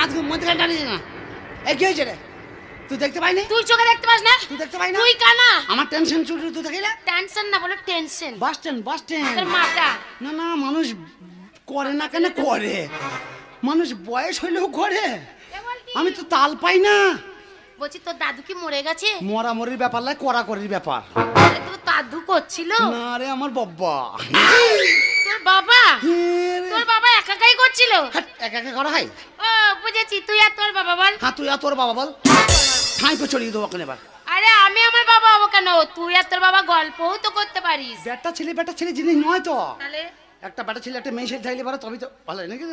মাঠে মধ্যখানে দাঁড়িয়ে না। এই কি হয়েছে রে? তুই দেখতে পাইনি? তুই চোখে দেখতে পাস না? তুই দেখতে পাই না? তুই কানা। আমার টেনশন ছুটি তুই দেখি না? টেনশন না বলো টেনশন। বাস স্ট্যান্ড তোর মাটা। না না, মানুষ করে না কেন করে, মানুষ বয়স হইলেও করে। আমি তো তাল পাই না। বলছি তোর দাদু কি মরে গেছে? মরামরির ব্যাপার নয়, করাকরির ব্যাপার। তাহলে তোর দাদু করছিল না রে আমার বাবা। তোর বাবা? তোর বাবা একাই করছিল? একা একা করা হয়? ও বুঝেছি, তুই আর তোর বাবা বল। হ্যাঁ তুই আর তোর বাবা বল। ঠাঁই করে চলিয়ে দেবো ওখানে এবার। আরে আমি আমার বাবা হবো কেন? তুই আর তোর বাবা গল্পও তো করতে পারিস। বেটা ছেলে জিনিস নয় তো। তাহলে একটা বেটা ছেলে একটা মেয়ে ছেলে থাকলে পারে তবেই তো ভালো হয় নাকি?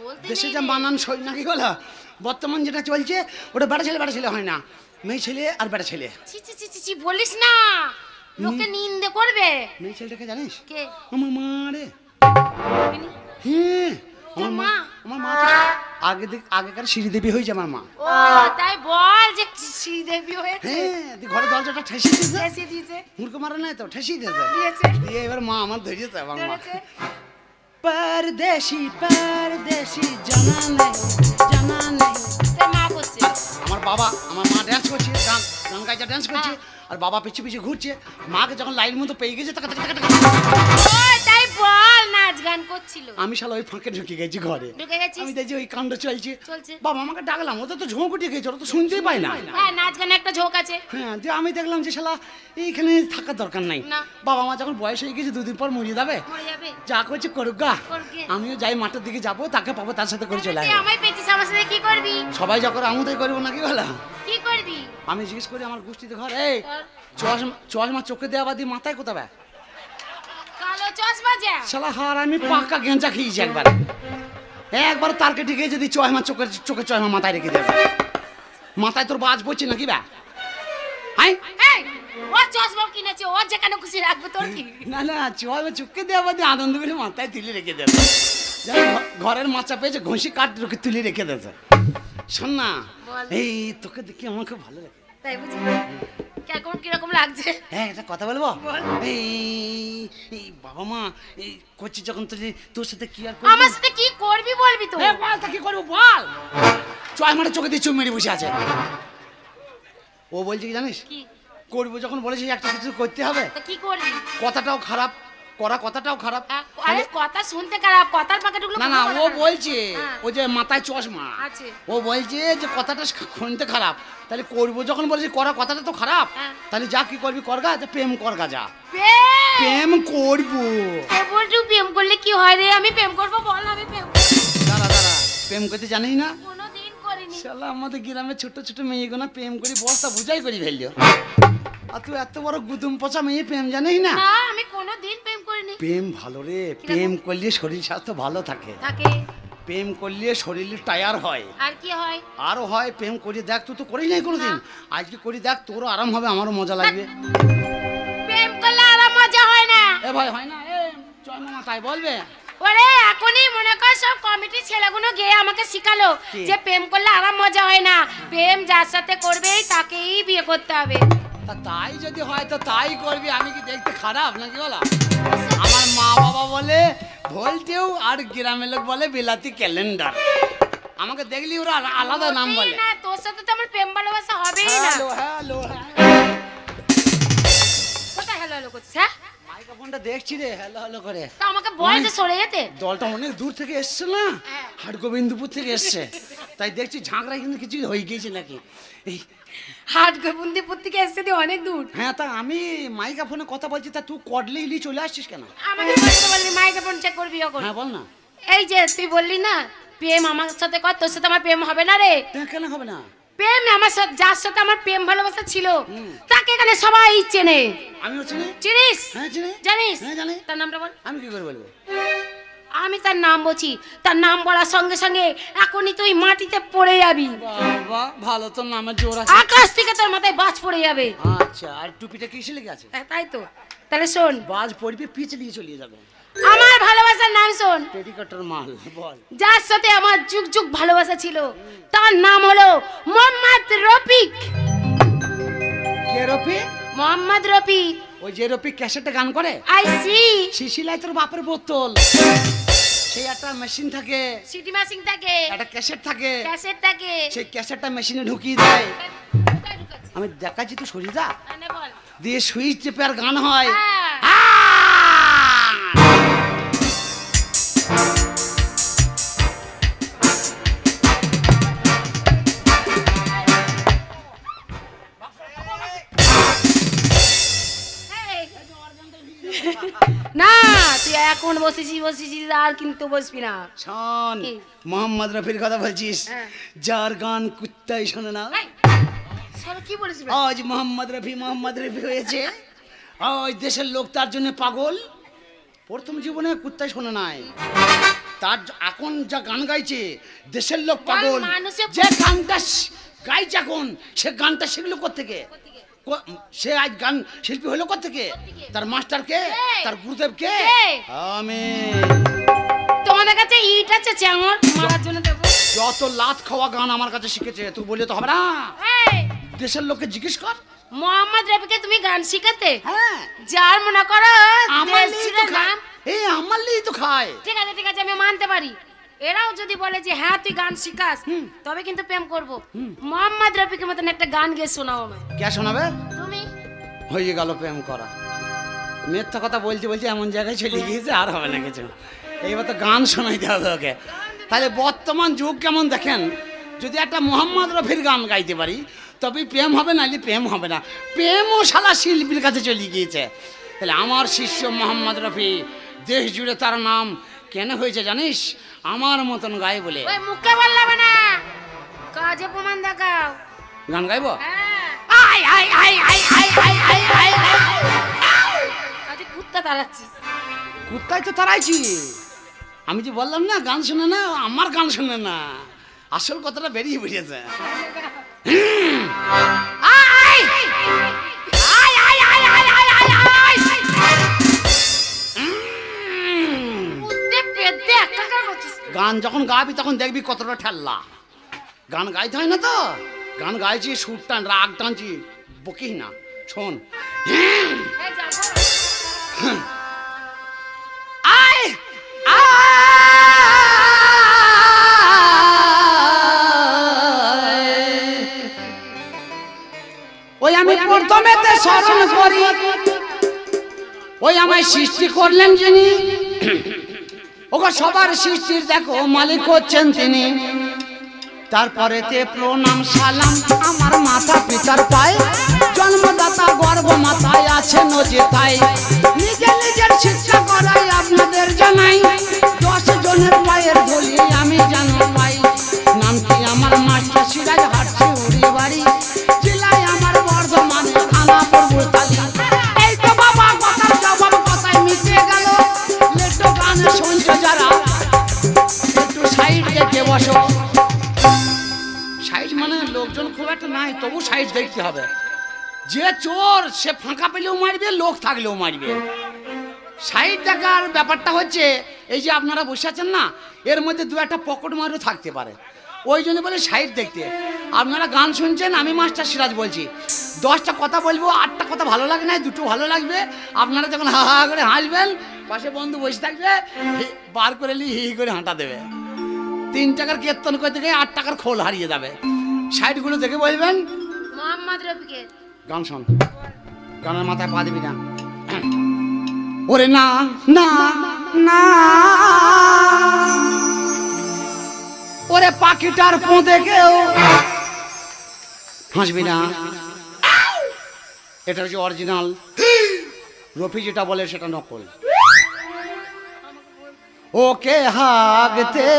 বলতে দেশে যা মানান সই নাকি বলা, বর্তমান যেটা চলছে ওটা বেটা ছেলে হয় না, মেয়ে ছেলে আর বেটা ছেলে। ছি ছি ছি ছি বলিস না, লোকে নিন্দে করবে। মেয়ে ছেলেটাকে জানিস? কে? আমার মা রে। হ্যাঁ আমার মা তো আগেকার শ্রীদেবী হয়েছে আমার মা। ও তাই বল যে শ্রীদেবী হয়েছে। হ্যাঁ ঘরে দরজাটা ঠেসি দিয়েছে মুরকো মারা নাই তো, ঠেসি দিয়েছে দিয়ে এবার মা আমার ধরেছে আমার মা। परदेसी জানা নেই তোর মা করছে। আমার বাবা আমার মা ডান্স করছে, গান গাইছে ডান্স করছে, আর বাবা পিছে ঘুরছে। মাকে যখন লাইন মতো পেয়ে গেছে ও তাই বল নাচ গান করছিল। আমি শালা ওই ফাঁকে ঢুকে গেছি ঘরে। ঢুকে গেছিস? আমি দেখছি ওই কাণ্ড চলছে। বাবা আমাকে ডাকলাম, ও তো ঝোঁক উঠে গেছে, ওরা তো শুনতেই পায় না। হ্যাঁ নাচ গানে একটা ঝোঁক আছে। হ্যাঁ দিয়ে আমি দেখলাম যে শালা এইখানে থাকার দরকার নাই। বাবা মা যখন বয়স হয়ে গেছে 2 দিন পর মরে যাবে, যা করছে করুক গা। আমিও যাই মাঠের দিকে যাবো, তাকে পাবো, তার সাথে করে চলে আসবো। আমায় পেয়েছিস, আমার সাথে কি করবি? সবাই যা করে আমিও তাই করবো নাকি বলা? কি করবি? আমি জিজ্ঞেস করি আমার গোষ্ঠীতে ঘর, এই চশমা চোখে দেওয়া বাদি মাথায় কোথায়? কালো চশমা যা শালা হার আমি পাকা গেঞ্জা খেয়েছি একবার তার কেটে গিয়ে যদি চশমা চোখে চশমা মাথায় রেখে দেবে, মাথায় তোর বাজ পড়ছে নাকি বা? ও চশমা কিনেছে, ও যেখানে খুশি রাখবে তোর কি? না চশমা চোখে দেওয়া বাদি আনন্দ করে মাথায় তুলে রেখে দেবে। ঘরের মাচা পেয়েছে ঘষি কাট রেখে তুলে রেখে দেবে। শোন না, এই তোকে দেখি আমার খুব ভালো লাগে। তাই বুঝি? কেমন কিরকম লাগছে? হ্যাঁ একটা কথা বলবো? এই বাবা মা এই করছি যখন তোর সাথে কি আর আমার সাথে কি করবি বলবি তো? বল তা কি করবো বল। চশমাটা চোখে দিয়ে চুপ মেরে বসে আছে। ও বলছে কি জানিস? কি করবো যখন বলেছি একটা কিছু করতে হবে, কি করবি? কথাটাও খারাপ, কথাটাও খারাপ। আরে কথা শুনতে খারাপ, কথার পাকেটগুলো না ও বলছে ও যে মাথায় চশমা আছে, ও বলছে যে কথাটা শুনতে খারাপ, তাহলে করবো যখন বলেছি কথাটা তো খারাপ, তাহলে যা কি করবি করগা, প্রেম করগা, যা প্রেম করবো। প্রেম করলে কি হয় রে? আমি প্রেম করবো বল, আমি প্রেম দাঁড়া প্রেম করতে জানিস না? কোনোদিন করিনি। শালা আমাদের গ্রামে ছোট মেয়েগুলো প্রেম করি বস্তা বুঝাই করি ফেললো, আর তুই এত বড় গুদুম পচা মেয়ে প্রেম জানিস না? না আমি কোনোদিন প্রেম করিনি। প্রেম ভালো রে, প্রেম করলে শরীর স্বাস্থ্য ভালো থাকে। প্রেম করলে শরীর টায়ার হয়। আর কি হয়? আরো হয়। প্রেম করে দেখ, তুই তো করিস নাই কোনোদিন, আজকে করে দেখ, তোরও আরাম হবে, আমারও মজা লাগবে। প্রেম করলে আরাম মজা হয় না? এ ভাই হয় না, এ চল মামা তাই বলবে। ওরে এখনই মনে কর সব কমিটির ছেলেগুলো গিয়ে আমাকে শিখালো যে প্রেম করলে আরাম মজা হয় না, প্রেম যার সাথে করবে তাকেই বিয়ে করতে হবে। তাই যদি হয় তো তাই করবি, আমি কি দেখতে খারাপ নাকি বলা? আমার মা বাবা বলে ভোল্টেও, আর গ্রামের লোক বলে বিলাতি ক্যালেন্ডার। আমাকে দেখলি ওরা আলাদা নাম বলে। না তোর সাথে তো আমার প্রেম ভালোবাসা হবেই না। হ্যালো কোথায় হ্যালো করছিস? হ্যাঁ মাইক্রোফোনটা দেখছি রে, হ্যালো করে। তা আমাকে বল যে সরে যেতে। দলটা অনেক দূর থেকে এসছে না, হাটগোবিন্দপুর থেকে এসছে, তাই দেখছি ঝাঁকড়া কিন্তু কিছু হয়ে গিয়েছে নাকি। এই হাটগোবিন্দপুর থেকে এসছে অনেক দূর। হ্যাঁ তা আমি মাইক্রোফোনে কথা বলছি, তা তুই কডলেই চলে আসছিস কেন? আমাকে বলতে বললি মাইক্রোফোন চেক করবি এখন? হ্যাঁ বল না। এই যে তুই বললি না প্রেম আমার সাথে কর, তোর সাথে আমার প্রেম হবে না রে। কেন হবে না? প্রেম আমার সাথে, যার সাথে আমার প্রেম ভালোবাসা ছিল তাকে এখানে সবাই চেনে। আমিও চিনি। চিনিস? হ্যাঁ চিনি। জানিস? হ্যাঁ জানি। তার নামটা বল। আমি কি করে বলবো? আমি তার নাম বলছি, তার নাম বলার সঙ্গে সঙ্গে এখনই তুই মাটিতে পড়ে যাবি। বাবা ভালো, তোর নামের জোর আছে। আকাশ থেকে তোর মাথায় বাজ পড়ে যাবে। আচ্ছা আর টুপিটা কিসে লেগে আছে? তাই তো। তাহলে শোন, বাজ পড়বে পিছে দিয়ে চলে যাবে। আমার ভালোবাসার নাম শোন, পেটিকটার মাল। বল। যার সাথে আমার যুগ যুগ ভালোবাসা ছিল তার নাম হলো মোহাম্মদ রফিক। কে রফিক? মোহাম্মদ রফিক। ওই যে রফিক ক্যাসেটে গান করে? I C. শিশিলাই তোর বাপের বোতল। সেই একটা মেশিন থাকে, সিটি মেশিন থাকে, একটা ক্যাসেট থাকে, ক্যাসেট থাকে, সেই ক্যাসেটটা মেশিনে ঢুকিয়ে দেয়। আমি দেখাচ্ছি তো সরিদা দিয়ে সুইচ টেপে আর গান হয়। না তুই এখন বসেছিস আর কিন্তু বসবি না। শোন, মোহাম্মদ রফির কথা বলছিস, যার গান কুত্তাই শোনে না। কি বলিস? আজ মোহাম্মদ রফি হয়েছে, আজ দেশের লোক তার জন্য পাগল। প্রথম জীবনে কুত্তাই শোনে নাই, তার এখন যা গান গাইছে দেশের লোক পাগল। যে গানটা গাইছে এখন, সে গানটা শিখলো কোত্থেকে? সে আজ গান শিল্পী হলো কোত্থেকে? তার মাস্টার কে? তার গুরুদেব কে? আমি। তোমাদের কাছে ইট আছে চ্যাঙর মারার জন্য দেবো? যত লাত খাওয়া গান আমার কাছে শিখেছে, তুই বললে তো হবে না। দেশের লোককে জিজ্ঞেস কর। মোহাম্মদ রফিকে তুমি গান শিখাতে? হ্যাঁ। যার মনে করো আমার লিই তো খায়। ঠিক আছে আমি মানতে পারি। এরাও যদি বলে যে হ্যাঁ তুই গান শিখাস, তবে কিন্তু প্রেম করব। মোহাম্মদ রফিকের মতন একটা গান গেয়ে শোনাও আমায়। কে শোনাবে? তুমি। হয়ে গেল প্রেম করা। মিথ্যা কথা বলতে এমন জায়গায় চলে গিয়েছে, আর হবে না কিছু। এইবার তো গান শোনাইতে হবে ওকে। তাহলে বর্তমান যুগ কেমন দেখেন, যদি একটা মোহাম্মদ রফির গান গাইতে পারি তবে প্রেম হবে, নাহলে প্রেম হবে না। প্রেমও শালা শিল্পীর কাছে চলে গিয়েছে। তাহলে আমার শিষ্য মোহাম্মদ রফি, দেশ জুড়ে তার নাম কেন হয়েছে জানিস? আমার মতন গায়ে বলে। ওই মুখে বললাম না, কাজে প্রমাণ দেখাও। গান গাইবো? কাজে কুত্তা তাড়াচ্ছিস? কুত্তাই তো তাড়াইছি। আমি যে বললাম না গান শোনে না, আমার গান শোনে না, আসল কথাটা বেরিয়ে বেরিয়েছে। গান যখন গাবি তখন দেখবি কতটা ঠেল্লা। গান গাইতে হয় না তো, গান গাইছি সুর টান রাগ টানছি, বকিস না। শোন, ওই আমি প্রথমেতে স্মরণ করি, ওই আমায় সৃষ্টি করলেন যিনি, ওগো সবার সৃষ্টির দেখো মালিক হচ্ছেন তিনি। তারপরেতে প্রণাম সালাম আমার মাতা পিতার পায়, জন্মদাতা গর্ভ মাথায় আছে নজে তাই। নিজের শিক্ষা করাই আপনাদের জানাই, 10 জনের পায়ের ধুলি আমি জানাই। নামটি আমার মাস্টার সিরাজ, হাঁটছি উড়ি বাড়ি, জেলায় আমার বর্ধমানে থানা পূর্বতালি। এই তো বাবা কথার জবাব কথায় মিশে গেল, লেটো গানে শুনছো যারা একটু সাইড দেখে বসো। সাইড মানে লোকজন খুব একটা নাই, তবু সাইড দেখতে হবে। যে চোর সে ফাঁকা পেলেও মারবে, লোক থাকলেও মারবে। সাইড দেখার ব্যাপারটা হচ্ছে এই যে আপনারা বসে আছেন না, এর মধ্যে 2-1টা পকেট মারও থাকতে পারে, ওই জন্য বলে সাইড দেখতে। আপনারা গান শুনছেন, আমি মাস্টার সিরাজ বলছি, 10টা কথা বলবো, 8টা কথা ভালো লাগে না, 2টো ভালো লাগবে। আপনারা যখন হা হা করে হাসবেন, পাশে বন্ধু বসে থাকবে, বার করে হি হি করে হাঁটা দেবে। 3 টাকার কীর্তন করতে গিয়ে 8 টাকার খোল হারিয়ে যাবে। সাইডগুলো দেখে বলবেন মোহাম্মদ রফিকের গান শোন, গানের মাথায় পা দিবি না। ওরে না না না, ওরে পাখিটার পোঁদে কেউ হাসবি না। এটা হচ্ছে অরিজিনাল, রফি যেটা বলে সেটা নকল। ওকে হাগতে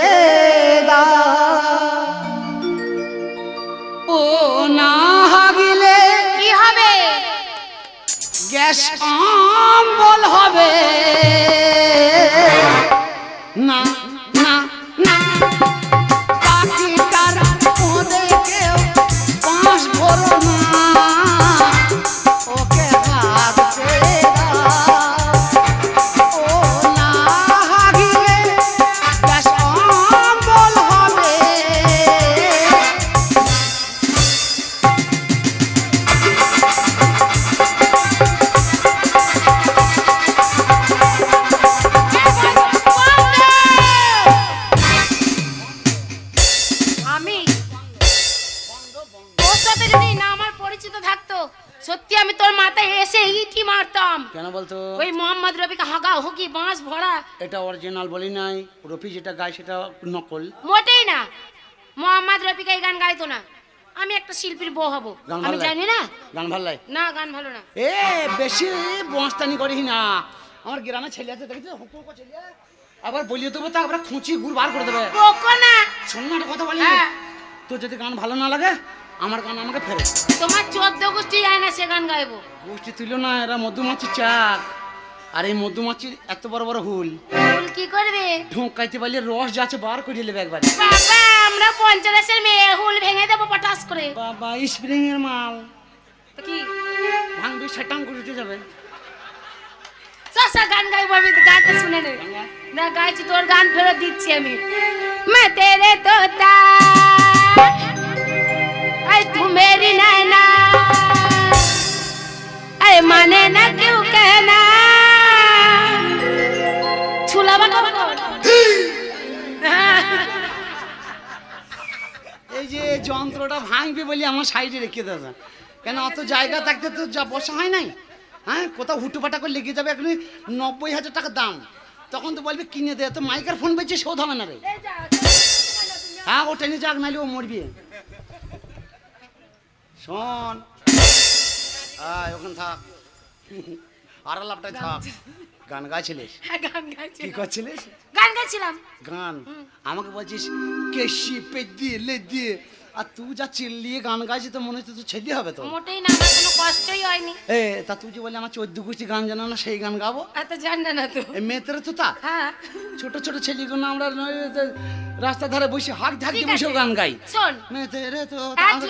দা, ও না হাগিলে কি হবে? গ্যাস অম্বল হবে। না না না, পাখিটার পোঁদে কেউ পাঁচ ভরো না, ওকে হাগতে দাও। ও না হাগিলে গ্যাস অম্বল হবে। তোর মাথায় এসে ইটি মারতাম। কেন বলতো? ওই মোহাম্মদ রফিকে হাগা হুকি বাঁশ ভরা। এটা অরিজিনাল বলি নাই, রফি যেটা গায় সেটা নকল। মোটেই না, মোহাম্মদ রফিক এই গান গাইতো না। আমি একটা শিল্পীর বউ হব, আমি জানি না। গান ভালো লাগে না? গান ভালো না। এ বেশি বস্তানি করিস না। আমার গ্রামে ছেলে আছে দেখেছো, হুকুম ছেলে, আবার বলিয়ে দেবো তা আবার খুঁচি গুড় বার করে দেবে। না শোন না কথা বলি, তোর যদি গান ভালো না লাগে আমার গান আমাকে ফেরে। তোমার 14 গোষ্ঠী যায় না সে গান গাইবো। গোষ্ঠী তুইল না, এরা মধুমাছির চাক। আর এই মধুমাছির এত বড় বড় হুল, হুল কি করবে? ঢোকাইতে পারলে রস যাচ্ছে বার করে নেবে একবারে। বাবা আমরা পঞ্চরাশের মেয়ে, হুল ভেঙে দেবো পটাস করে। বাবা স্প্রিং এর মাল তো কি ভাঙবি সেটাং করে উঠে যাবে। সসা গান গাইবো আমি, গানটা শুনে নে। না গাইছি, তোর গান ফেরত দিচ্ছি আমি। मैं तेरे तोता ऐ तू मेरी नैना, अरे माने ना क्यों कहना छुलावा कब এই যে যন্ত্রটা ভাঙবি বলি আমার সাইডে রেখে দাদা। কেন অত জায়গা থাকতে তো যা বসা হয় নাই? হ্যাঁ, কোথাও হুটুপাটা করে লেগে যাবে এখন 90,000 টাকা দাম। তখন তো বলবি কিনে দে, তো মাইকার ফোন বেচে শোধ হবে না রে। হ্যাঁ, ও টেনে যাক, নাইলে ও মরবি। শোন, ওখানে থাক, আর লাভটাই থাক। গান গাইছিলিস? হ্যাঁ গান গাইছি। কি করছিলিস? গান গাইছিলাম। গান আমাকে বলছিস কেশি পেদি লে দিয়ে, আর তুই যা চিল্লিয়ে গান গাইছিস তো মনে হচ্ছে তো ছেলে হবে তো। মোটেই না, আমার কোনো কষ্টই হয়নি। তা তুই যে বলে আমার 14 গোষ্ঠী গান জানো না, সেই গান গাবো? এত জান না তো মেয়েদের তো তা। হ্যাঁ, ছোট ছোট ছেলেগুলো আমরা রাস্তা ধারে বসে হাঁক ঝাঁক দিয়ে বসে গান গাই। শোন মেয়েদের তো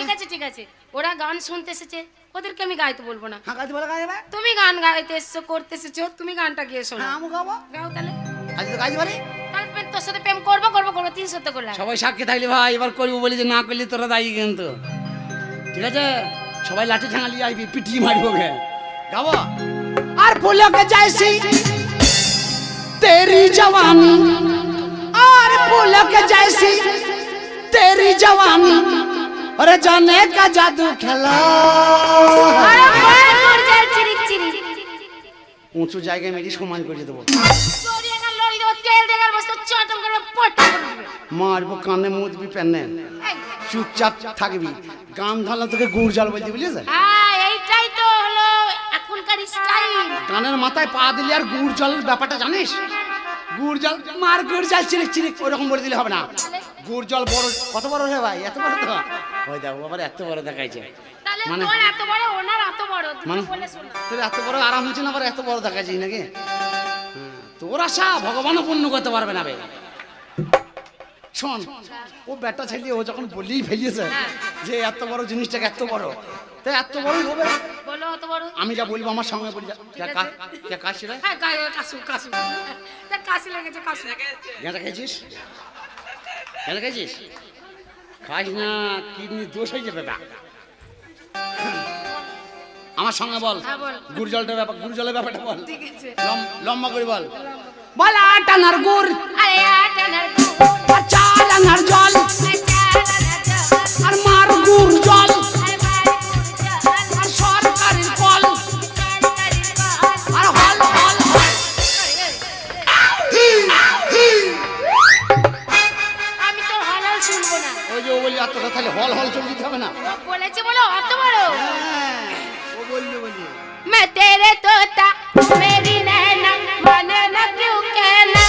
ঠিক আছে ঠিক আছে, ওরা গান শুনতে এসেছে, ওদেরকে আমি গাইতে বলবো না। হ্যাঁ, গাইতে বলে গাইবে। তুমি গান গাইতে এসছো, করতে এসেছো, তুমি গানটা গিয়ে শোনো। হ্যাঁ, আমি গাবো। গাও তাহলে। আজ তো গাইতে পারি। তাহলে তোর সাথে প্রেম করবো করবো করবো 300 করলাম। সবাই সাক্ষী থাকলে ভাই, এবার করবো বলি যে না করলে তোরা দায়ী কিন্তু। ঠিক আছে, সবাই লাঠি ঠাঙালি আইবি, পিটলি মারবো গে। গাবো। আর ফুলো কে জैसी तेरी जवानी, और फूलों के जैसी तेरी जवानी, अरे जाने का जादू खेला। আরে ভাই তোর যা চিরিক চিরিক উঁচু জায়গায় মেরি সমান করে দেবো। সরিয়ে গেল লরি দেব, তেল দেগার বস্তু চটম করে পট করে দেবে। মারবো কানে মুদবি পেনে, চুপচাপ থাকবি। গান ধালা তোকে গুড় জাল বলতে বুঝলিস? হ্যাঁ এইটাই তো হলো এখনকার স্টাইল। কানের মাথায় পা দিলে আর গুড় জল ব্যাপারটা জানিস? গুড় জল মার, গুড় জল চিরিক চিরিক ওরকম বলে দিলে হবে না। গুড় জল বড়, কত বড় রে ভাই? এত বড় তো ওই দেখো আবার এত বড় দেখাইছে। তাহলে তোর এত বড়, ওনার এত বড়, মানে তুই বলে শোন। তোর এত বড় আরাম হচ্ছে না, আবার এত বড় দেখাইছিস নাকি? তোর আশা ভগবানও পূর্ণ করতে পারবে না বে। শোন, ও বেটা ছেলে ও যখন বলেই ফেলিয়েছে যে এত বড় জিনিসটাকে এত বড়, তাই এত বড়ই হবে। বলো এত বড়। আমি যা বলবো আমার সঙ্গে বলি। যা কাশি রে? হ্যাঁ গায়ে কাশু কাশু, তা কাশি লেগেছে কাশু। গেঁদা খেয়েছিস? গেঁদা খেয়েছিস? খাস না, কিডনি দোষ হয়ে যাবে। আমার সঙ্গে বল। গুড় জলটার ব্যাপার, গুড় জলের ব্যাপারটা বল। ঠিক আছে লম্বা করে বল। বল আট আনার গুড়, আরে আট আনার গুড়, আর 4 আনার জল, আর মার গুড় জল, আর সরকারি কল, আর হল হল হল। আমি তো হল হল শুনবো না। ওই যে ও বলি এত কথা, তাহলে হল হল চলে যেতে হবে না? ও বলেছে বলো অত বড়। ও বললি বলি मैं तेरे तोता मेरी नैना, माने ना क्यों कहना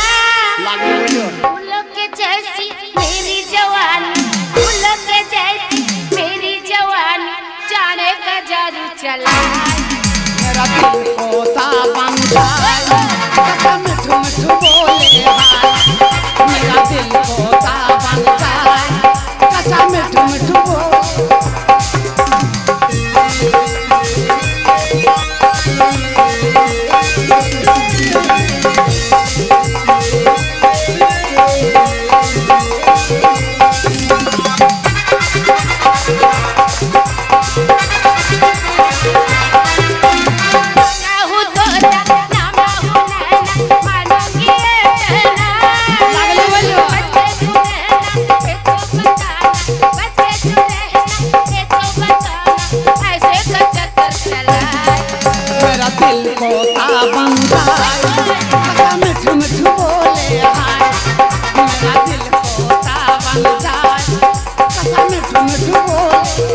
লাগবে বলি। फूलों के जैसी मेरी जवानी, फूलों के जैसी मेरी जवानी, जाने का जादू चला। मेरा दिल होता बन जाए, कसम मिठू मिठू बोले हाय। मेरा दिल होता बन जाए, कसम मिठू मिठू बोले। कहूँ तोता ना माहू नैना, मानूंगी ये कहना। लागले बोलो। बच्चे तू रहना, ये तो बताना, बच्चे तू रहना, ये तो बताना, ऐसे का चक्कर चलाए। दिल को ताबन जाए मिठू मिठू बोले हाय मेरा दिल को ताबन जाए मिठू मिठू बोले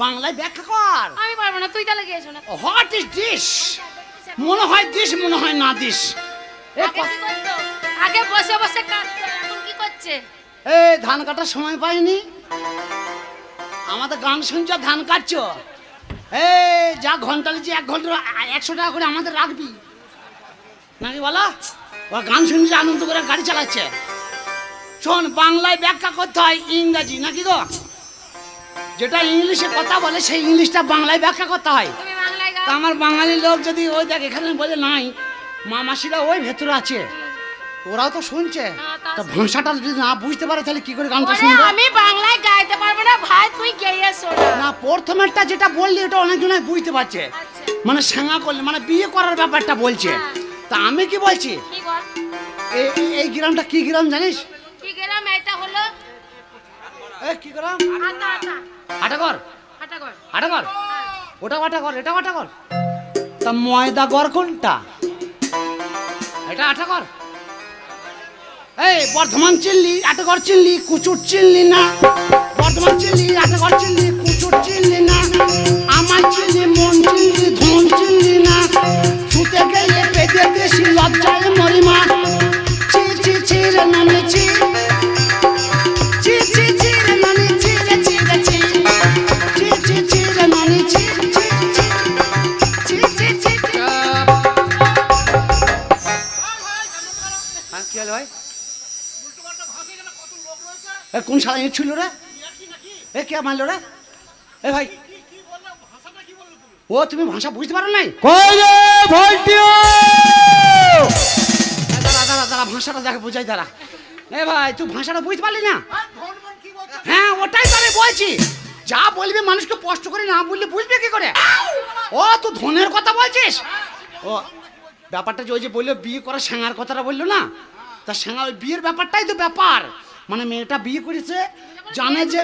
বাংলায় ব্যাখ্যা কর আমি পারবো না তুই তাহলে গিয়ে শোনা হোয়াট ইজ দিস মনে হয় দিস মনে হয় না দিস আগে বসে বসে কাটতো এখন কি করছে এই ধান কাটার সময় পাইনি আমাদের গান শুনছ ধান কাটছো এই যা ঘন্টা লিখছি 1 ঘন্টা 100 টাকা করে আমাদের রাখবি নাকি বলো ও গান শুনছে আনন্দ করে গাড়ি চালাচ্ছে শোন বাংলায় ব্যাখ্যা করতে হয় ইংরেজি নাকি গো যেটা ইংলিশে কথা বলে সেই ইংলিশটা বাংলায় ব্যাখ্যা করতে হয় তা আমার বাঙালি লোক যদি ওই দেখ এখানে বলে নাই মা মাসিরা ওই ভেতরে আছে ওরাও তো শুনছে তা ভাষাটা যদি না বুঝতে পারে তাহলে কি করে গানটা শুনবে আমি বাংলায় গাইতে পারবো না ভাই তুই গেয়ে শোনা না প্রথমেরটা যেটা বললি ওটা অনেকজনই বুঝতে পারছে মানে সাঙ্গা করলে মানে বিয়ে করার ব্যাপারটা বলছে তা আমি কি বলছি কি বল এই গ্রামটা কি গ্রাম জানিস কি গ্রাম এটা হলো এই কি গ্রাম আটাগর ওটা আটাগর এটা আটাগর তা ময়দা গড় কোনটা এটা আটাগর এই বর্ধমান চিল্লি আটাগর চিল্লি কুচুর চিল্লি না বর্ধমান চিল্লি আটাগর চিল্লি কুচুর চিল্লি না আমার চিল্লি মন চিল্লি ধন চিল্লি না ছুতে গেলে পেটে বেশি লজ্জায় মরিমা চি চি চি রে নামে চি চি চি চি রে নামে চি রে চি রে চি চি চি চি রে নামে চি চি চি চি চি চি কি হলো ভাই এ কোন শালা ইট ছিল রে এ কে মারলো রে এ ভাই ও তুমি ভাষা বুঝতে পারো নাই কই রে ভল্টিও দাঁড়া ভাষাটা দেখে বুঝাই দাঁড়া এ ভাই তুই ভাষাটা বুঝতে পারলি না হ্যাঁ ওটাই তো আমি বলছি যা বলবি মানুষকে কষ্ট করে না বললে বুঝবে কি করে? ও তুই ধনের কথা বলছিস? ও ব্যাপারটা যে ওই যে বললো বিয়ে করা স্যাঙার কথাটা বললো না, তা স্যাঙা ওই বিয়ের ব্যাপারটাই তো ব্যাপার। মানে মেয়েটা বিয়ে করেছে, জানে যে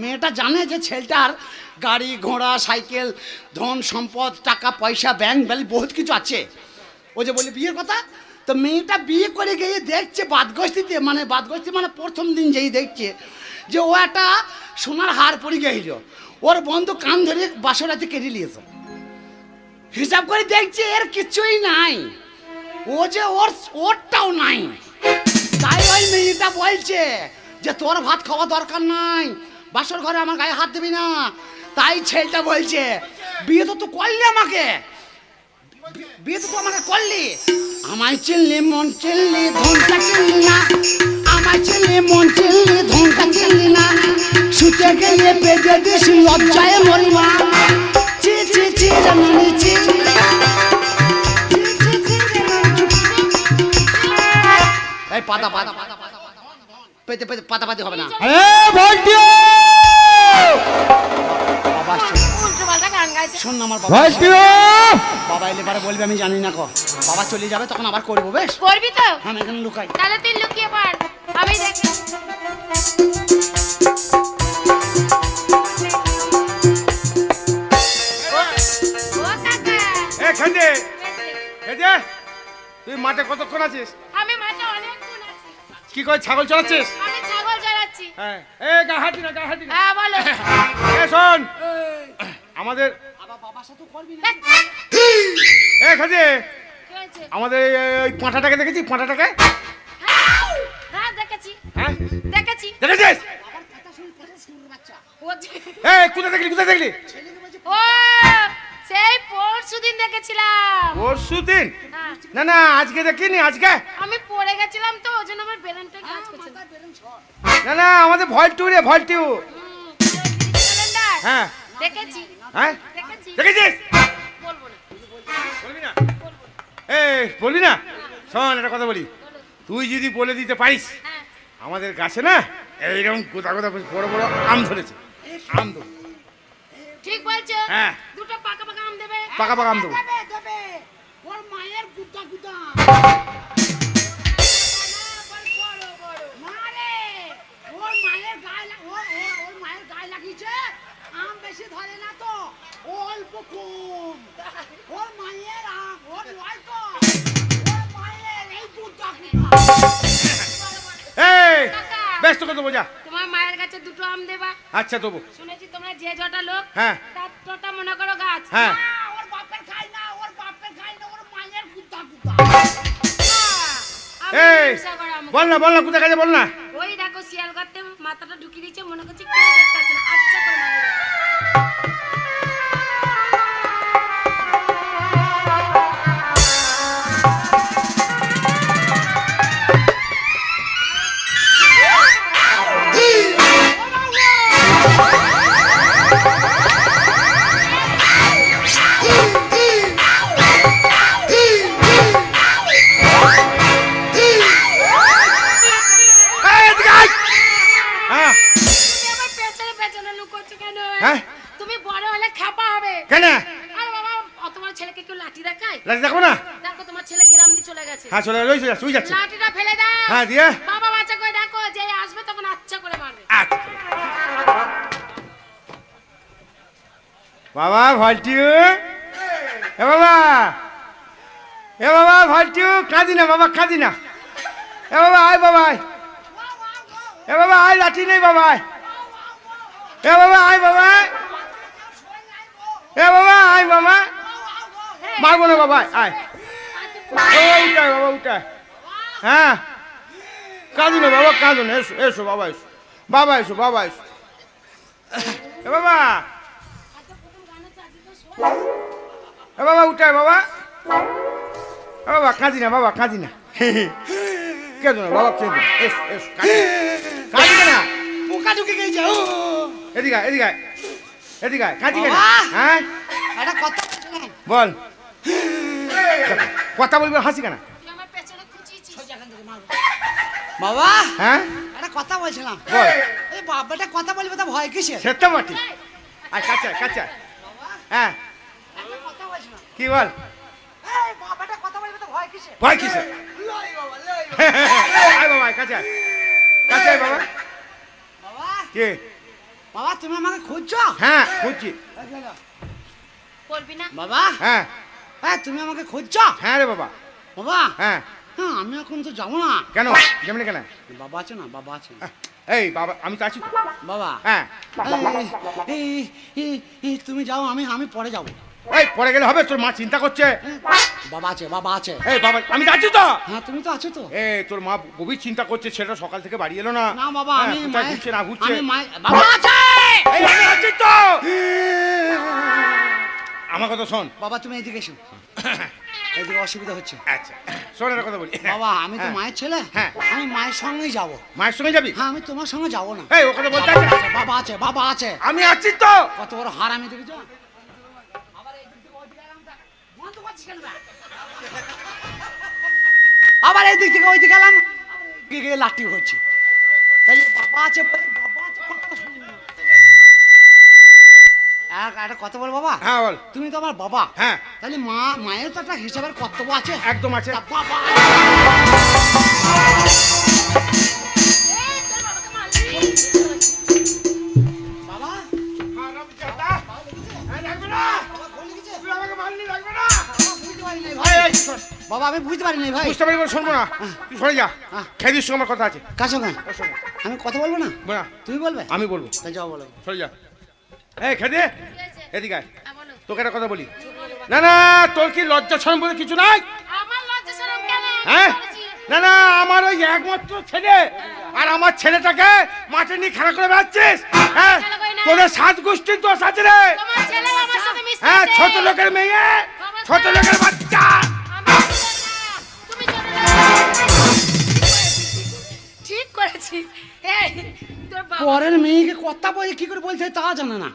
মেয়েটা জানে যে ছেলেটার গাড়ি ঘোড়া সাইকেল ধন সম্পদ টাকা পয়সা ব্যাংক ব্যালেন্স বহুত কিছু আছে। ও যে বলি বিয়ের কথা, তো মেয়েটা বিয়ে করে গিয়ে দেখছে বাদগস্তিতে, মানে বাদগস্তি মানে প্রথম দিন যেই দেখছে যে ও একটা সোনার হার পরে গেছিল, ওর বন্ধু কান ধরে বাসরাতে কেটে নিয়েছে। হিসাব করে দেখছে এর কিছুই নাই, ও যে ওরটাও নাই। তাই ওই মেয়েটা বলছে যে তোর ভাত খাওয়া দরকার নাই, বাসর ঘরে আমার গায়ে হাত দিবি না। তাই ছেলেটা বলছে বিয়ে তো করলি আমাকে, বিয়ে তো আমাকে করলি, আমায় চিনলি মন চিনলি ধনটা চিনলি না, আমায় চিনলি মন চিনলি ধনটা চিনলি না, শুতে গেলে বেঁধে দিস লজ্জায় মরিবা, চি চি চি জানি চি। এই পাতা পাতা পেতে পেতে পাতা পাতি হবে না। শোন আমার বাবা এলে পরে বলবি আমি জানি না কো, বাবা চলে যাবে তখন আবার করবো। বেশ করবি তো? হ্যাঁ এখানে লুকাই। তাহলে তুই লুকিয়ে পড়, আমি দেখি। তুই মাঠে কতক্ষণ আছিস? আমি মাঠে অনেকক্ষণ আছি। কি কই ছাগল চড়াচ্ছিস? আমি ছাগল চড়াচ্ছি। হ্যাঁ এ গা হাতি না গা হাতি না। হ্যাঁ বলো। এ শোন আমাদের বাবার সাথে করবি না। এ খাজে কি হয়েছে? আমাদের ওই পাঁঠাটাকে দেখেছি? পাঁঠাটাকে হ্যাঁ দেখেছি। হ্যাঁ দেখেছি। দেখেছিস? বাবার কথা শুন কথা শুন বাচ্চা। এ কোথায় দেখলি কোথায় দেখলি? ও সেই পরশুদিন দেখেছিলাম। পরশুদিন? হ্যাঁ। না না আজকে দেখিনি। আজকে আমি পড়ে গেছিলাম তো ওজন্য আমার ব্রেনটা কাজ করছে না। না না আমাদের ভল্টু রে ভল্টু। ক্যালেন্ডার হ্যাঁ দেখেছি। হ্যাঁ দেখেছি। দেখেছিস? বলবো না। বলবি না? এই বলবি না? শোন একটা কথা বলি, তুই যদি বলে দিতে পারিস হ্যাঁ। আমাদের গাছে না এইরকম গোদা গোদা বড় বড় আম ধরেছে, আম দেবো। ঠিক বলছো। হ্যাঁ। দুটো পাকা পাকা আম দেবে। পাকা পাকা আম দেবো। দেবে দেবে ওর মায়ের গুদা গুদা মারে, ওর মায়ের গায়ে ওর মায়ের গায়ে লাগিয়েছে। আম বেশি ধরে না তো, ও অল্প কম। ওর মায়ের আম ওর নয় তো, ওর মায়ের এই গুদা গুদা। এই বেশ তোকে দেবো যা। তোমার মায়ের কাছে দুটো আম দেবা। আচ্ছা দেবো। শুনেছি তোমরা যে জটা লোক হ্যাঁ। তার তোটা মনে করো গাছ। হ্যাঁ ওর বাপের খাই না, ওর বাপের খাই না, ওর মায়ের গুদা গুদা। এই বল না কোথায় গেছে বল না। ওই দেখো শিয়াল করতে মাথাটা ঢুকিয়ে দিয়েছে, মনে করছে কেউ দেখতে পাচ্ছে না। আচ্ছা করে মারো। হ্যাঁ তুমি বড় হলে খাপা হবে। কেন? আরে বাবা তোমার ছেলেকে কেউ লাঠি দেখায়? লাঠি দেখো না? দেখো তোমার ছেলে গ্রাম দিয়ে চলে গেছে। হ্যাঁ চলে রয়েছে শুই যাচ্ছে। লাঠিটা ফেলে দাও। হ্যাঁ দিয়ে বাবা বাচ্চা করে দেখো, যে আসবে তখন আচ্ছা করে মারবে। বাবা ভল্টু, এ বাবা ভল্টু কাঁদি না বাবা, কাঁদি না। এ বাবা আয় বাবা আয়, এ বাবা আয় লাঠি নেই বাবা আয়, এ বাবা আয় বাবা, এ বাবা আয় বাবা, মারবো না বাবা আয়। উঠায় বাবা উঠায়। হ্যাঁ কাঁদি না বাবা, কাঁদো না, এসো এসো বাবা এসো, বাবা এসো বাবা এসো। এ বাবা, এ বাবা উঠায় বাবা, এ বাবা কাঁদি না বাবা, কাঁদি না, কেঁদো না বাবা, কেঁদো না, এসো এসো, কাঁদি না। পোকা ঢুকে গেছে। এদিকে এদিকে এদিকে কাঁদি কেন? হ্যাঁ একটা কথা বল, কথা বলবি হাসি কেন? আমার পেছনে খুঁচিয়েছিস। বাবা হ্যাঁ একটা কথা বলছিলাম। বল। এই বাবাটা কথা বলবে তো ভয় কিসে? সে তো বটে। আয় কাছে কাছে। হ্যাঁ কি বল? বাবাটা কথা বলবে তো ভয় কিসে? ভয় কিসে? আয় বাবা কাছে কাছে আয় বাবা। বাবা কে? বাবা তুমি আমাকে খুঁজছো? হ্যাঁ খুঁজছি। বলবি না বাবা? হ্যাঁ হ্যাঁ তুমি আমাকে খুঁজছো? হ্যাঁ রে বাবা। বাবা হ্যাঁ হ্যাঁ আমি এখন তো যাবো না। কেন যেমনি কেন? বাবা আছে না, বাবা আছে। এই বাবা আমি তো আছি। বাবা হ্যাঁ তুমি যাও, আমি পরে যাবো। এই পরে গেলে হবে? তোর মা চিন্তা করছে। বাবা আছে, বাবা আছে। এই বাবা আমি যাচ্ছি তো। হ্যাঁ তুমি তো আছো তো। এই তোর মা গভীর চিন্তা করছে, ছেলেটা সকাল থেকে বাড়ি এলো না। না বাবা আমি ঘুরছে না ঘুরছে। বাবা আছে। এই আমি আছি তো। আমার কথা শোন বাবা, তুমি এদিকে এসো। এদিকে অসুবিধা হচ্ছে। আচ্ছা শোন একটা কথা বলি। বাবা আমি তো মায়ের ছেলে। হ্যাঁ আমি মায়ের সঙ্গেই যাবো। মায়ের সঙ্গে যাবি? হ্যাঁ আমি তোমার সঙ্গে যাবো না। এই ও কথা বলতে আছে। বাবা আছে, বাবা আছে। আমি আছি তো। কত বড় হারামি দেখেছো? আবার এই দিক থেকে ওই দিকে গেলাম, গিয়ে লাঠি হচ্ছে। তাহলে বাবা আছে, বাবা আছে, কথা শুনি না। একটা কথা বল বাবা। হ্যাঁ বল। তুমি তো আমার বাবা। হ্যাঁ তাহলে মায়ের তো একটা হিসাবের কর্তব্য আছে। একদম আছে। বাবা বাবা আমি বুঝতে পারি নাই ভাই। বুঝতে পারি শুনবো না, তুই সরে যা। খেদিস সঙ্গে আমার কথা আছে। কার সঙ্গে? আমি কথা বলবো না? না তুমি বলবে? আমি বলবো। তাই যাও বলো। সরে যা। এই খেদে এদিকে আয়। তোকে একটা কথা বলি। না না তোর কি লজ্জা শরম বলে কিছু নাই? আমার লজ্জা শরম কেন? হ্যাঁ না না আমার ওই একমাত্র ছেলে, আর আমার ছেলেটাকে মাঠে নিয়ে খেলা করে বেড়াচ্ছিস। হ্যাঁ তোদের 7 গোষ্ঠীর দোষ আছে রে। তোমার ছেলে আমার সাথে মিশছে। হ্যাঁ ছোট লোকের মেয়ে, ছোট লোকের বাচ্চা। তুমি ঠিক করেছিস। এই তোর বাবা পরের মেয়েকে কথা বলে কি করে বলছে তা জানে না।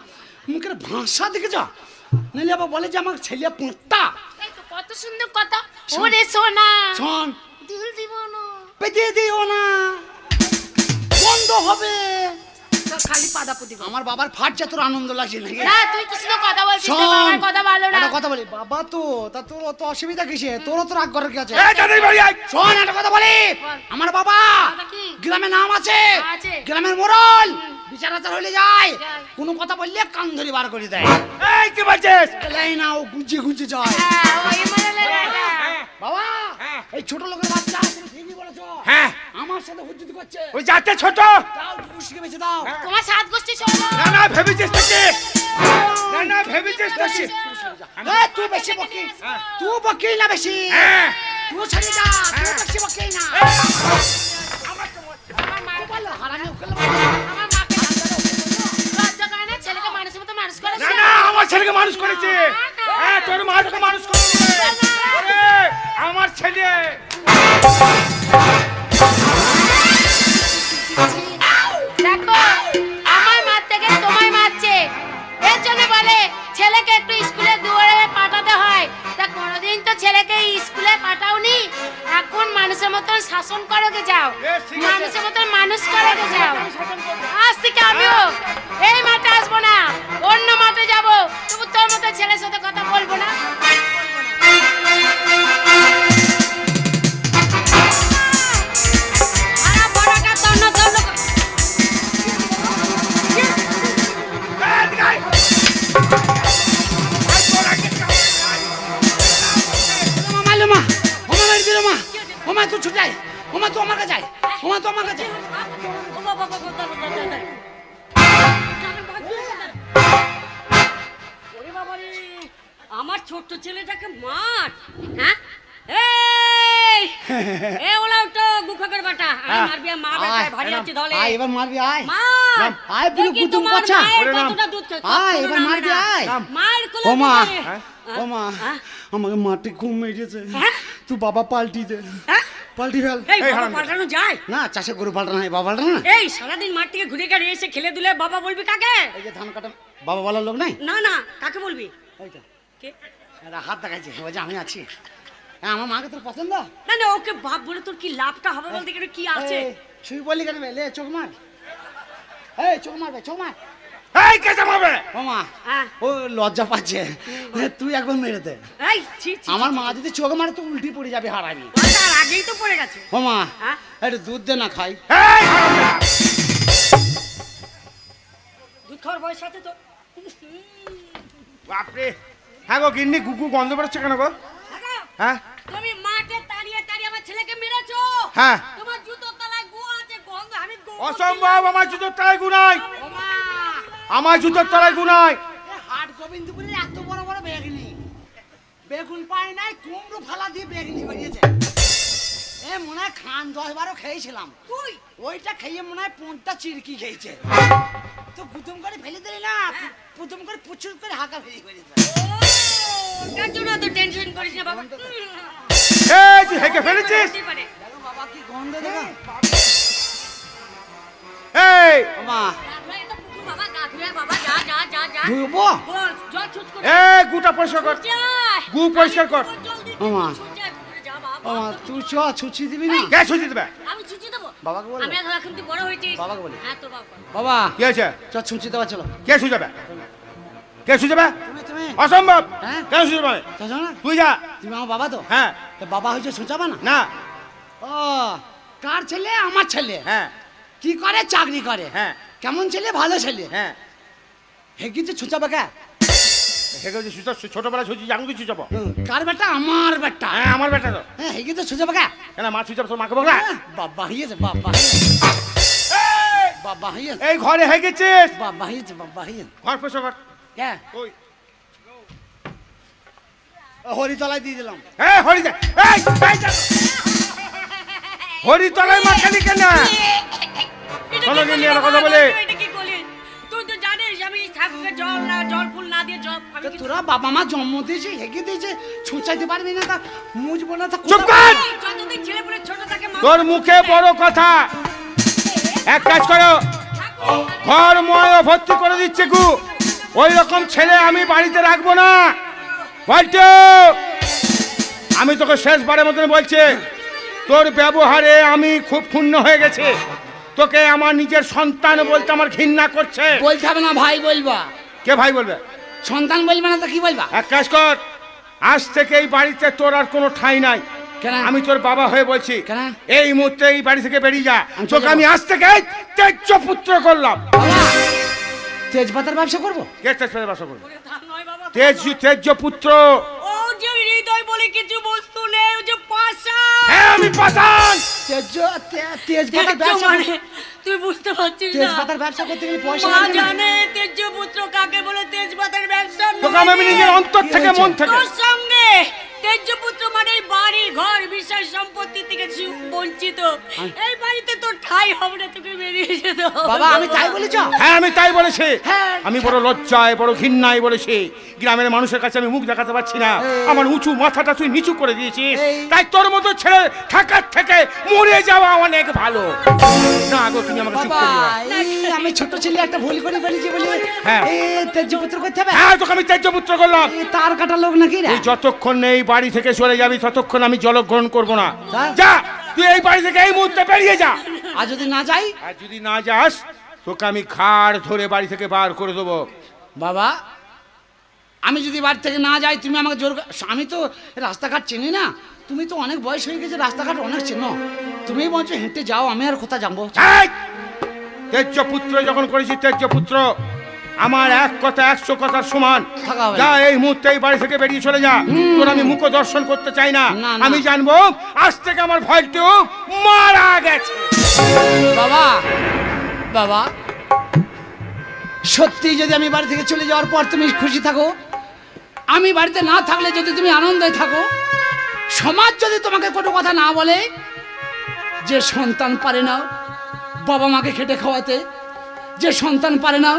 মুখের ভাষা দেখে যা, নাহলে আবার বলে যে আমার ছেলে পোঁতা। এই তো কত সুন্দর কথা। ওরে সোনা শোন, দিল দিব না, পেতে দিও না, বন্ধ হবে। তো খালি পাদাপুতি কর। আমার বাবার ফাটছে, তোর আনন্দ লাগছে নাকি? না তুই কিছু কথা বলছিস না, শোন, বাবার কথা ভালো না। একটা কথা বলি। বাবা তো তা তোর অত অসুবিধা কিসে? তোরও তো রাগ করার কি আছে? এই তাদের বাড়ি আয়। শোন একটা কথা বলি। বল। আমার বাবা বাবা কি? গ্রামে নাম আছে, আছে। গ্রামের মোড়ল, বিচার আচার হইলে যায়। যায়। কোনো কথা বললে কান ধরে বার করে দেয়। এই কি বলছিস? এলাই না ও গুঁজে গুঁজে যায়। হ্যাঁ ওই মনে লাগে। বাবা হ্যাঁ। এই ছোট লোকের বাচ্চা তুমি ঠিকই বলেছো। হ্যাঁ আমার সাথে হুজ্জুতি করছে। ওই যাতে ছোট। দাও পুষ্টিকে বেঁচে দাও। তোমার 7 গোষ্ঠী চলো। না না ভেবেছিস নাকি? না না ভেবেছিস নাকি? এই তুই বেশি বকি, তুই বকি না বেশি। হ্যাঁ তুই ছেড়ে যা, তুই বেশি বকি না। আমার মা বলো হারামি উকেল। আমার মাকে লজ্জা করে না, ছেলেকে মানুষের মতো মানুষ করে। না না আমার ছেলেকে মানুষ করেছে। হ্যাঁ তোর মা তোকে মানুষ করেছে। ওরে আমার ছেলে। দেখো আমার মার থেকে তোমায় মারছে। এর জন্য বলে ছেলেকে একটু স্কুলে দৌড়ে পাঠাতে হয়। তা কোনোদিন তো ছেলেকে স্কুলে পাঠাওনি, এখন মানুষের মতন শাসন করোগে যাও, মানুষের মতন মানুষ করোগে যাও। আজ থেকে আমিও এই মাঠে আসবো না, অন্য মাঠে যাবো। তবু তোর মতো ছেলের সাথে কথা বলবো না। খারাপ বড় একটা তন্ন তন্ন মালুমা ওমা মার দিল মা। ওমা তুই ছুট যায়, ওমা তুই আমার কাছে যায়, ওমা তুই আমার কাছে যায়। ওরে বাবারে, আমার ছোট্ট ছেলেটাকে মার। হ্যাঁ এই এ ওলা তো গুখাকের বাটা আয় মারবি মা বেটা ভারী আছে ধলে। আয় এবার মারবি আয়। মার আয় বুলু দেখি কুতুম তোমার কাঁচা। মায়ের ওরে নাম। কতটা দুধ খায়, আয় কতটা এবার নামে মারবি না। আয়। মায়ের কোলে ওমা দিলে। ওমা হ্যাঁ? আমাকে মাটি ঘুম মেরেছে। হ্যাঁ? তুই বাবা পাল্টি দে, হ্যাঁ? পাল্টি ফেল। এই বাবা পাল্টানো যায়? না চাষে গরু পাল্টানো হয়, বাবা পাল্টানো না। এই সারাদিন মাঠ থেকে ঘুরে ঘুরে এসে খেলে দুলে বাবা বলবি কাকে? এই যে ধান কাটা বাবা বলার লোক নাই। না না কাকে বলবি? এই তো কে? এরা হাত দেখাচ্ছে, ও যে আমি আছি। হ্যাঁ আমার মাকে তোর পছন্দ? না না ওকে বাপ বলে তোর কি লাভটা হবে বলতে গেলে কি আছে? এই, শুই বললি কেন বে? লে চোখ মার। এই চোখ মারবে চোখ মার। এই কে জামাবে? ও মা হ্যাঁ। ও লজ্জা পাচ্ছে, তুই একবার মেরে দে। এই ছি ছি আমার মা যদি চোখ মারে তো উল্টি পড়ে যাবে হারাবি। তার আগেই তো পড়ে গেছে। ও মা হ্যাঁ? একটু দুধ দে না খাই। এই হারামজাদা! দুধ খাওয়ার বয়স আছে তো। বাপরে, হ্যাঁ গো গিন্নি, গুগু গন্ধ বেরোচ্ছে কেন গো? দেখো, হ্যাঁ তুমি মাঠে তাড়িয়ে তাড়িয়ে আমার ছেলেকে মেরেছো। হ্যাঁ। তোমার জুতোর তলায় গু আছে, গন্ধ আমি অসম্ভব, আমার জুতোর তলায় গু নাই, ও মা আমার জুতোর তলায় গু নাই। হাট গোবিন্দপুরের এত বড় বড় বেগনি, বেগুন পাই নাই, কুমড়ো ফালা দিয়ে বেগনি বেরিয়েছে। এ মনে হয় খান 10-12 খেয়েছিলাম, তুই ওইটা খেয়ে মনে হয় 5টা চিরকি খেয়েছে। তো গুদুম করে ফেলে দিলি না, প্রথম করে প্রচুর করে হাঁকা ফেলি করে দিল। ওটার জন্য তো টেনশন করিস না বাবা। এই তুই হেঁকে ফেলেছিস? হতে পারে। দেখো বাবা কি গন্ধ দেখো। এই ও মা তারপরে তো পুকুর বাবা, গা ধুয়ে বাবা, যা যা যা যা। ধুবো। বল, জল ছুট করে এই গুটা পরিষ্কার কর, যাই। গু পরিষ্কার কর। জল দিতে ও মা। ছুট যায় পুকুরে, যা ও বাবা। মা তুই ছুচি দিবি না? কে ছুটি দেবে? আমি ছুটি দেবো। বাবাকে বলো। আমি এখন তুই বড় হয়েছিস। বাবাকে বলি। হ্যাঁ তোর বাবা। বাবা কি হয়েছে? ছুচি দেওয়া চলো। কে সুজাবে? কে সুজাবে? তুমি তুমি অসম্ভব। হ্যাঁ? কেন সুজাবে? চলো না, তুই যা। তুমি আমার বাবা তো। হ্যাঁ। তো বাবা হয়েছে সোচাবা না? না। ও কার ছেলে? আমার ছেলে। হ্যাঁ কি করে? চাকরি করে। হ্যাঁ কেমন ছেলে? ভালো ছেলে। হ্ঁ। হে কিন্তু ছুচাবে কে? হেগে যে সুজা ছোটবেলা সুজি জাঙ্গি সুজাবো। কার বেটা? আমার বেটা। হ্যাঁ আমার বেটা তো। হ্যাঁ হে কিন্তু ছুচাবে কে? কেন মা সুজাব তোর মাকে বলা? বাবা হইয়েছে, বাবা হইয়েছে, বাবা হইয়েছে, এই ঘরে হেগেছিস? বাবা হইয়েছে, বাবা হইয়েছে। ঘর পরিষ্কার কর। কে? ওই হরিতলায় দিয়ে দিলাম। এই হরি যা। এই এই যা। হরিতলায় মা খালি কেন? এটা চলো কি গিয়ে করলি নিয়ে বাবা? কথা বলে। তুই এটা কি করলি? তুই তো জানিস আমি ঠাকুরকে জল ফুল না দিয়ে আমি তো কিছু- তোরা বাবা মা জন্ম দিয়েছে, হেগে দিয়েছে, ছুঁচাইতে পারবি না, তা মুজবো না, তা চুপ কর। যতদিন ছেলেপুলে ছোট থাকে মা- তোর মুখে বড় কথা। এক কাজ করো, ঠাকুর, ঘর ময় ভর্তি করে দিচ্ছে গু। ওই রকম ছেলে আমি বাড়িতে রাখবো না। বলছো, আমি তোকে শেষবারের মতন বলছি, তোর ব্যবহারে আমি খুব ক্ষুণ্ণ হয়ে গেছি। তোকে আমার নিজের সন্তান বলতে আমার ঘৃণা করছে। বলতে হবে না, ভাই বলবা। কে ভাই বলবে? সন্তান বলবে না তো কি বলবা? এক কাজ কর, আজ থেকে এই বাড়িতে তোর আর কোনো ঠাঁই নাই। কেন? আমি তোর বাবা হয়ে বলছি, কেন? এই মুহূর্তে এই বাড়ি থেকে বেরিয়ে যা। আমি চলে তোকে যাবো। আমি আজ থেকে তেজ্য পুত্র করলাম। বাবা, তেজপাতার ব্যবসা করবো? কে তেজপাতার ব্যবসা করবে? ওরে ধান নয় বাবা। তেজ্য পুত্র। ও যে হৃদয় বলে কিছু বস্তু নেই, ও যে পাশা। হ্যাঁ আমি পাঠান। তেজপাতার ব্যবসা মানে তুই বুঝতে পারছিস না? তেজপাতার ব্যবসা করতে গেলে পয়সা মা লাগবে না? জানে তেজ্য পুত্র কাকে বলে, তেজপাতার ব্যবসা তোকে আমি নিজের অন্তর কি থেকে হয়েছে? মন থেকে তোর সঙ্গে তেজ্য পুত্র মানে এই বাড়ি ঘর বিষয় সম্পত্তি থেকে বঞ্চিত। এই বাড়িতে তোর ঠাই হবে না, তোকে বেরিয়ে যেতে হবে। বাবা আমি তাই বলেছ? হ্যাঁ আমি তাই বলেছি। হ্যাঁ। আমি বড় লজ্জায় বড় ঘৃণায় বলেছি, গ্রামের মানুষের কাছে আমি মুখ দেখাতে পারছি না। আমার উঁচু মাথাটা তুই নিচু করে দিয়েছিস। এই। তাই তোর মতো ছেলে থাকার থেকে মরে যাওয়া অনেক ভালো। না গো, তুমি আমাকে চুপ বাবা করিও না। এই আমি ছোট ছেলে একটা ভুল করে ফেলেছি বলে হ্যাঁ। এই তেজপুত্র করতে হবে? হ্যাঁ তোকে আমি তেজ্য পুত্র করলাম। এই তার কাটা লোক নাকি রে? তুই যতক্ষণ এই বাড়ি থেকে চলে যাবি ততক্ষণ আমি জলগ্রহণ করবো না। তাই? যা, তুই এই বাড়ি থেকে এই মুহূর্তে বেরিয়ে যা। আর যদি না যাই? আর যদি না যাস তোকে আমি ঘাড় ধরে বাড়ি থেকে বার করে দেবো। বাবা আমি যদি বাড়ি থেকে না যাই, তুমি আমাকে জোর আমি তো রাস্তাঘাট চিনি না, তুমি তো অনেক বয়স হয়ে গেছে, রাস্তাঘাট অনেক চেনো, তুমি বলছো হেঁটে যাও, আমি আর কোথায় যাবো? এই! তেজ্য পুত্র যখন করেছি তেজ্য পুত্র, আমার এক কথা 100 কথার সমান। থাকা হবে না। যা, এই মুহূর্তে এই বাড়ি থেকে বেরিয়ে চলে যা। তোর আমি মুখ দর্শন করতে চাই না। না, না। আমি জানবো আজ থেকে আমার ভয়টিও মারা গেছে। বাবা বাবা সত্যি যদি আমি বাড়ি থেকে চলে যাওয়ার পর তুমি খুশি থাকো, আমি বাড়িতে না থাকলে যদি তুমি আনন্দে থাকো, সমাজ যদি তোমাকে কোনো কথা না বলে, যে সন্তান পারে না বাবা মাকে খেটে খাওয়াতে, যে সন্তান পারে না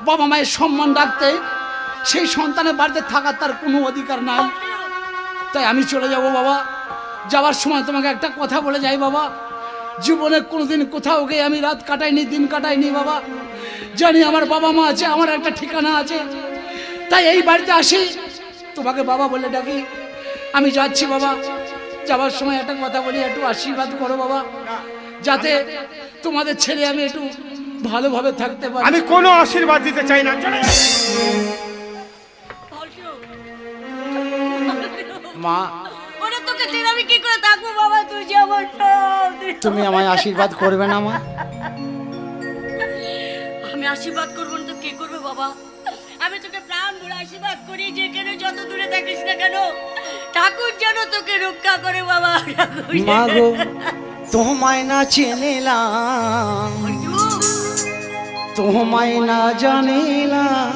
বাবা মায়ের সম্মান রাখতে, সেই সন্তানের বাড়িতে থাকার তার কোনো অধিকার নাই। তাই আমি চলে যাব বাবা। যাওয়ার সময় তোমাকে একটা কথা বলে যাই বাবা, জীবনে কোনোদিন কোথাও গিয়ে আমি রাত কাটাইনি, দিন কাটাইনি বাবা। জানি আমার বাবা মা আছে, আমার একটা ঠিকানা আছে, তাই এই বাড়িতে আসি, তোমাকে বাবা বলে ডাকি। আমি যাচ্ছি বাবা, যাওয়ার সময় একটা কথা বলি, একটু আশীর্বাদ করো বাবা, যাতে তোমাদের ছেলে আমি একটু ভালোভাবে থাকতে পারি। আমি কোনো আশীর্বাদ দিতে চাই না। মা ওরে তোকে ছেড়ে আমি কি করে থাকবো বাবা? তুই যে আমার সব। তুমি আমায় আশীর্বাদ করবে না মা? আমি আশীর্বাদ করবো না তো কে করবে বাবা? আমি তোকে প্রাণ ভরে আশীর্বাদ করি, যেখানে যত দূরে থাকিস না কেন ঠাকুর যেন তোকে রক্ষা করে বাবা। মা গো তোমায় না চিনিলাম, তোমায় না জানিলাম,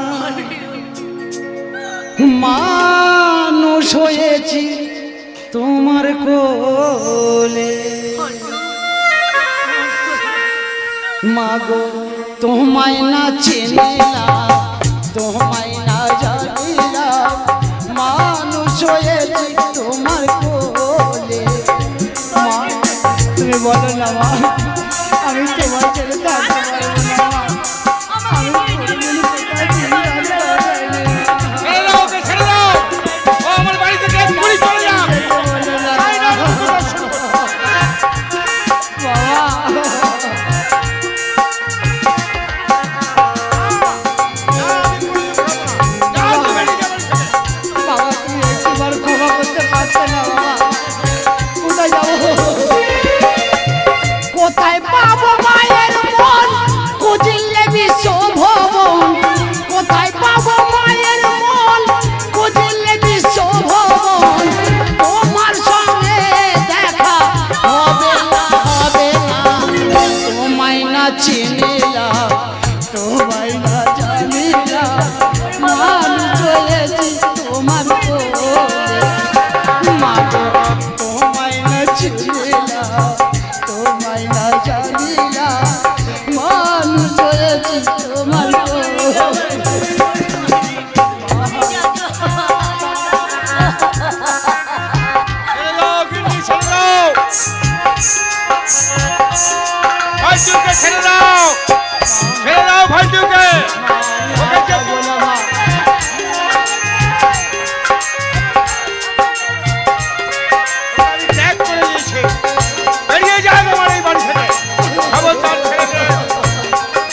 মানুষ হয়েছি তোমার কোলে। মা গো তোমায় না চিনিলাম, তোমায় না জানিলাম, মানুষ হয়েছি তোমার কোলে। মা তুমি বলো না মা, আমি তোমার ছেড়ে থাকতে পারবো না মা। আমি কোনোদিন কোথায় চিন্তা করিনি। ছেড়ে দাও, ওকে ছেড়ে দাও। ও আমার বাড়ি থেকে এক্ষুনি চলে যা। বলো না বাবা। বাবা তুমি একবার ক্ষমা করতে পারছো না বাবা? কোথায় যাবো? কোথায় পাবো মায়ের মন খুঁজলে বিশ্ব ভবন? কোথায় পাবো মায়ের মন খুঁজলে বিশ্ব ভবন? তোমার সঙ্গে দেখা হবে না, হবে না। তোমায় না চিনিলাম, তোমায় না জানিলাম, মানুষ হয়েছি তোমার কোলে। মা গো তোমায় না চিনিলাম, তোমায় না জানিলাম, মানুষ হয়েছি তোমার কোলে। ছেড়ে দাও, গিন্নি, ছেড়ে দাও। ভাইটুকে ছেড়ে দাও, ছেড়ে দাও ভাইটুকে। ওকে যাবো না মা। আমি ত্যাগ করে দিয়েছি। বেরিয়ে যাও আমার এই বাড়ি থেকে। খবরদার ছেড়ে দে।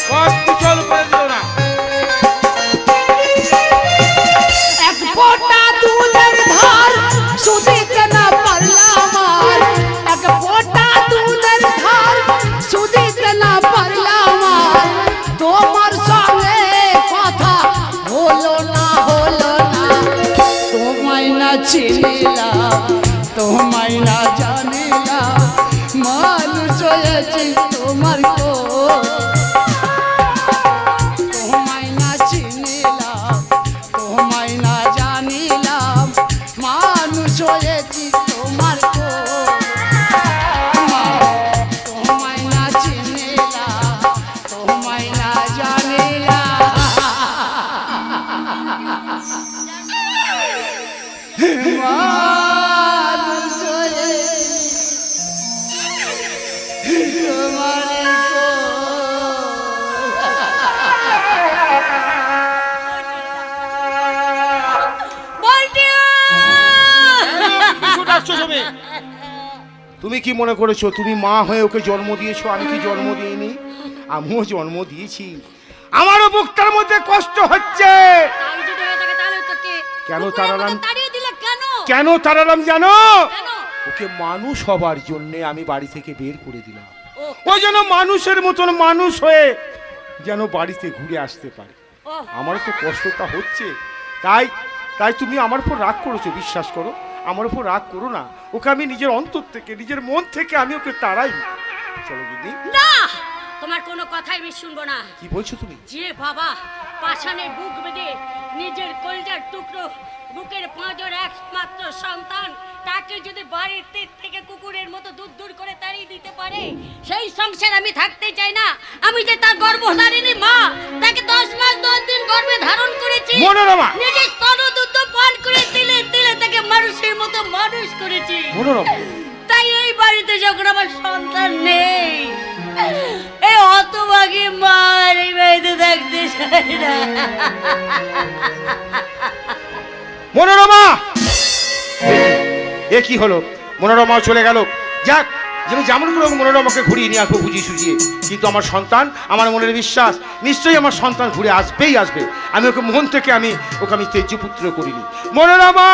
পথ পিছল করে দিও না। এক ফোঁটা দুধের ধার শুধিতে না পারলাম আর, এক ফোঁটা দুধের ধার শুধিতে না পারলাম আর। তোমার সঙ্গে কথা হলো না, হলো না। তোমায় না চিনিলাম, তোমায় না জানিলাম, মানুষ হয়েছি তোমার কোলে। তোমায় না চিনিলাম, তোমায় না জানিলাম, মানুষ হয়েছি তোমার কোলে। মা তোমায় না চিনিলাম, তোমায় না জানিলাম, মানুষ হয়েছি তোমার কিছু ডাকছো তুমি? তুমি কি মনে করেছো তুমি মা হয়ে ওকে জন্ম দিয়েছো? আমি কি জন্ম দিইনি? আমিও জন্ম দিয়েছি। আমারও বুকটার মধ্যে কষ্ট হচ্ছে। তাই যদি হয়ে থাকে তাহলে তোকে কেন কুকুরের তাড়ালাম? মতো তাড়িয়ে দিলে কেন? কেন তাড়ালাম জানো? কেন? ওকে মানুষ হবার জন্য আমি বাড়ি থেকে বের করে দিলাম। ও ও যেন মানুষের মতন মানুষ হয়ে যেন বাড়িতে ঘুরে আসতে পারে। ও আমারও তো কষ্টটা হচ্ছে। তাই তাই তুমি আমার উপর রাগ করেছো, বিশ্বাস করো। আমার উপর রাগ করো না। ওকে আমি নিজের অন্তর থেকে, নিজের মন থেকে আমি ওকে তাড়াই। চলো দিদি। না, তোমার কোনো কথাই আমি শুনবো না। কি বলছো তুমি? যে বাবা পাষাণে বুক বেঁধে নিজের কলজার টুকরো বুকের পাঁজর একমাত্র সন্তান তাকে যদি বাড়ির তীর থেকে কুকুরের মতো দূর দূর করে তাড়িয়ে দিতে পারে, সেই সংসার আমি থাকতে চাই না। আমি যে তার গর্ভধারিণী মা, তাকে 10 মাস 10 দিন গর্ভে ধারণ করেছি, মনোরমা, নিজের স্তন দুধ পান করে তিলে তিলে তাকে মানুষের মতো মানুষ করেছি। মনোরমা, তাই এই বাড়িতে যখন আমার সন্তান নেই, এই হতভাগী মা এই বাড়িতে থাকতে চায় না। মনোরমা, এ কি হলো? মনোরমাও চলে গেল। যাক যে আমি যেমন করে মনোরমাকে ঘুরিয়ে নিয়ে আসবো বুঝিয়ে সুঝিয়ে, কিন্তু আমার সন্তান, আমার মনের বিশ্বাস নিশ্চয়ই আমার সন্তান ঘুরে আসবেই আসবে। আমি ওকে মন থেকে আমি ত্যায্য পুত্র করিনি। মনোরমা